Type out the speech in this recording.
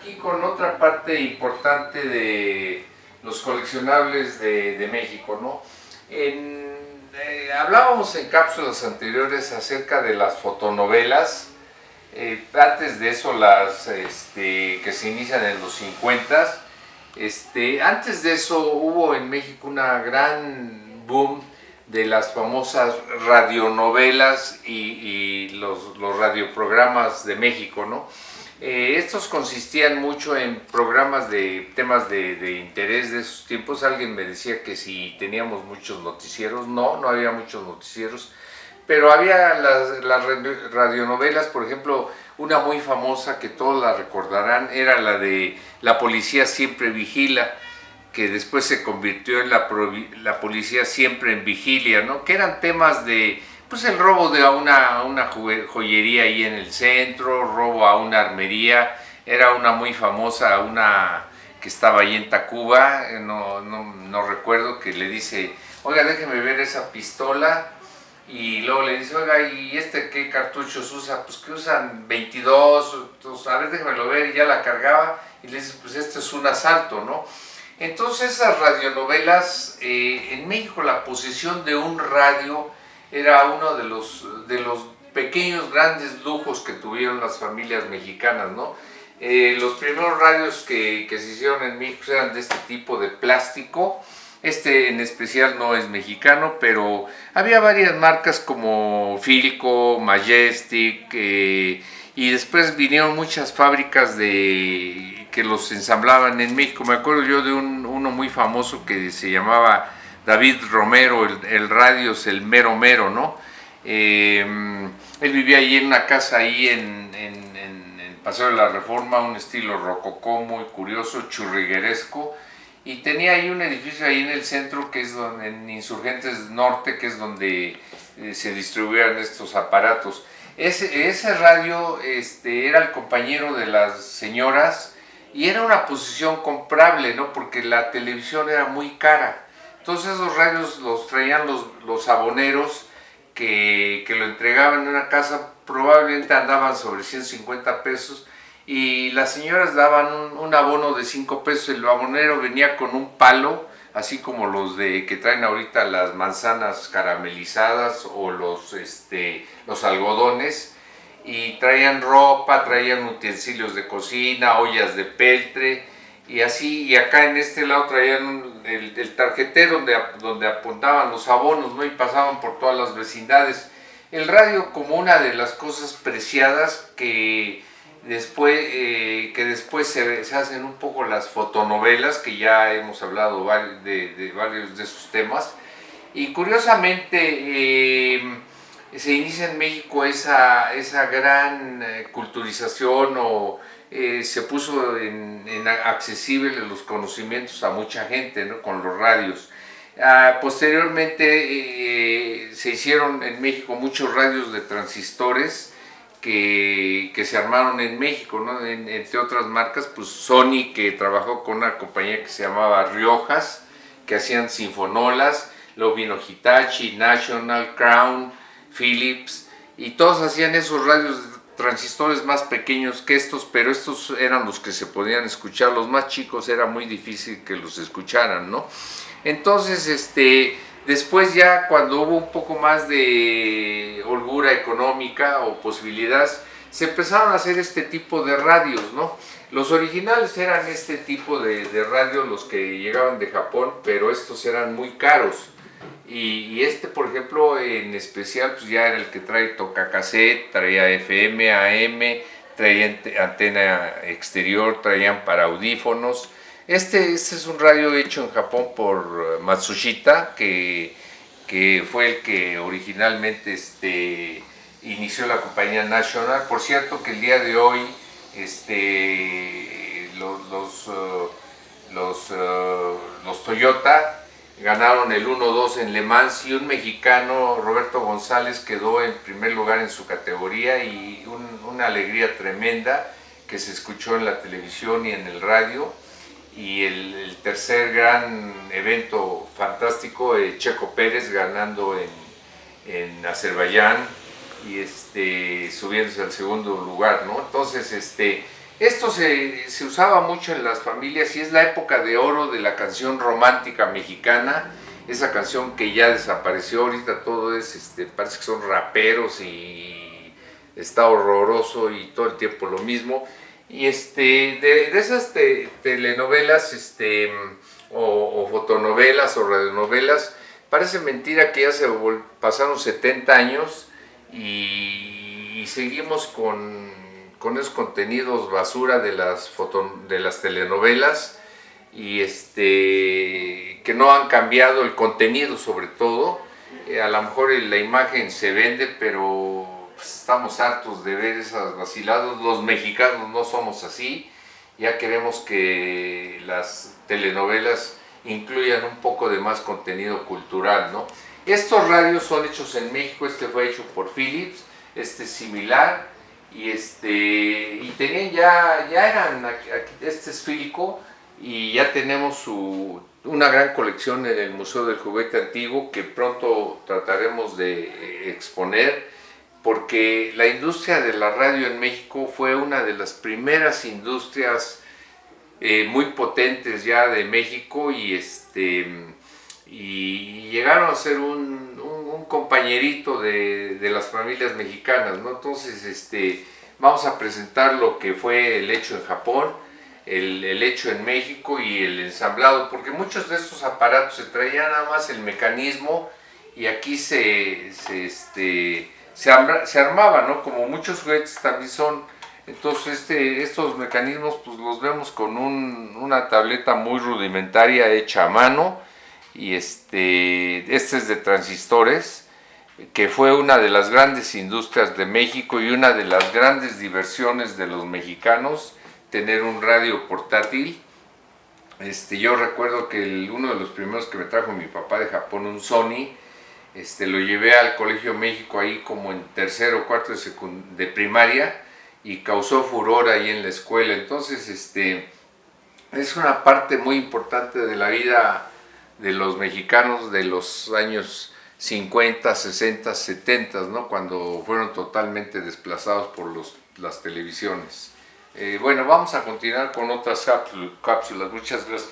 aquí con otra parte importante de los coleccionables de México, ¿no? Hablábamos en cápsulas anteriores acerca de las fotonovelas. Antes de eso, que se inician en los 50. Antes de eso hubo en México una gran boom de las famosas radionovelas y los radioprogramas de México, ¿no? Estos consistían mucho en programas de temas de interés de esos tiempos. Alguien me decía que si teníamos muchos noticieros. No había muchos noticieros, pero había las radionovelas. Por ejemplo, una muy famosa que todos la recordarán era la de La Policía Siempre Vigila, que después se convirtió en la Policía Siempre en Vigilia, ¿no? Que eran temas de, pues, el robo de una joyería ahí en el centro, robo a una armería. Era una muy famosa, una que estaba ahí en Tacuba, no recuerdo, que le dice, oiga, déjeme ver esa pistola. Y luego le dice, oiga, ¿y qué cartuchos usa? Pues que usan 22, entonces, a ver, déjamelo ver. Y ya la cargaba y le dice, pues esto es un asalto, ¿no? Entonces esas radionovelas, en México la posesión de un radio era uno de los pequeños grandes lujos que tuvieron las familias mexicanas, ¿no? Los primeros radios que se hicieron en México eran de este tipo de plástico. En especial no es mexicano, pero había varias marcas como Philco, Majestic, y después vinieron muchas fábricas que los ensamblaban en México. Me acuerdo yo de uno muy famoso que se llamaba David Romero, el Radios, el Mero Mero, ¿no? Él vivía ahí en una casa ahí en Paseo de la Reforma, un estilo rococó muy curioso, churrigueresco. Y tenía ahí un edificio ahí en el centro, que es en Insurgentes Norte, que es donde se distribuían estos aparatos. Ese radio era el compañero de las señoras y era una posición comprable, ¿no? Porque la televisión era muy cara. Entonces esos radios los traían los aboneros que lo entregaban en una casa, probablemente andaban sobre 150 pesos. Y las señoras daban un abono de 5 pesos. El abonero venía con un palo, así como los que traen ahorita las manzanas caramelizadas o los algodones, y traían ropa, traían utensilios de cocina, ollas de peltre, y así. Y acá en este lado traían el tarjetero donde apuntaban los abonos, ¿no? Y pasaban por todas las vecindades. El radio como una de las cosas preciadas que después se hacen un poco las fotonovelas, que ya hemos hablado de varios de esos temas. Y curiosamente se inicia en México esa gran culturización, o se puso accesible los conocimientos a mucha gente, ¿no? Con los radios. Posteriormente se hicieron en México muchos radios de transistores que se armaron en México, ¿no? Entre otras marcas, pues Sony, que trabajó con una compañía que se llamaba Riojas, que hacían sinfonolas. Luego vino Hitachi, National, Crown, Philips, y todos hacían esos radios transistores más pequeños que estos, pero estos eran los que se podían escuchar. Los más chicos era muy difícil que los escucharan, ¿no? Entonces, después, ya cuando hubo un poco más de holgura económica o posibilidades, se empezaron a hacer este tipo de radios, ¿no? Los originales eran este tipo de radios, los que llegaban de Japón, pero estos eran muy caros. Y por ejemplo, en especial, pues ya era el que trae tocacassette, traía FM, AM, traía antena exterior, traían para audífonos. Este es un radio hecho en Japón por Matsushita, que fue el que originalmente inició la compañía National. Por cierto, que el día de hoy los Toyota ganaron el 1-2 en Le Mans, y un mexicano, Roberto González, quedó en primer lugar en su categoría, y una alegría tremenda que se escuchó en la televisión y en el radio. Y el tercer gran evento fantástico, Checo Pérez ganando en Azerbaiyán y subiéndose al segundo lugar, ¿no? Entonces, Esto se usaba mucho en las familias y es la época de oro de la canción romántica mexicana, esa canción que ya desapareció, ahorita todo es, parece que son raperos y está horroroso y todo el tiempo lo mismo. Y de esas telenovelas o fotonovelas o radionovelas, parece mentira que ya pasaron 70 años y seguimos con esos contenidos basura de las telenovelas y que no han cambiado el contenido sobre todo. A lo mejor la imagen se vende, pero pues, estamos hartos de ver esas vaciladas. Los mexicanos no somos así, ya queremos que las telenovelas incluyan un poco de más contenido cultural, ¿no? Estos radios son hechos en México, este fue hecho por Philips, este es similar, y tenían ya eran, este es Philco, y ya tenemos una gran colección en el Museo del Juguete Antiguo que pronto trataremos de exponer, porque la industria de la radio en México fue una de las primeras industrias muy potentes ya de México y llegaron a ser un compañerito de las familias mexicanas, ¿no? Entonces vamos a presentar lo que fue el hecho en Japón, el hecho en México y el ensamblado, porque muchos de estos aparatos se traían nada más el mecanismo y aquí se armaba, ¿no? Como muchos juguetes también son. Entonces estos mecanismos pues los vemos con una tableta muy rudimentaria hecha a mano y este es de transistores, que fue una de las grandes industrias de México y una de las grandes diversiones de los mexicanos, tener un radio portátil. Yo recuerdo que uno de los primeros que me trajo mi papá de Japón, un Sony, lo llevé al Colegio México ahí como en tercero o cuarto de primaria y causó furor ahí en la escuela. Entonces es una parte muy importante de la vida de los mexicanos de los años 50, 60, 70, ¿no? Cuando fueron totalmente desplazados por las televisiones. Bueno, vamos a continuar con otras cápsulas. Muchas gracias.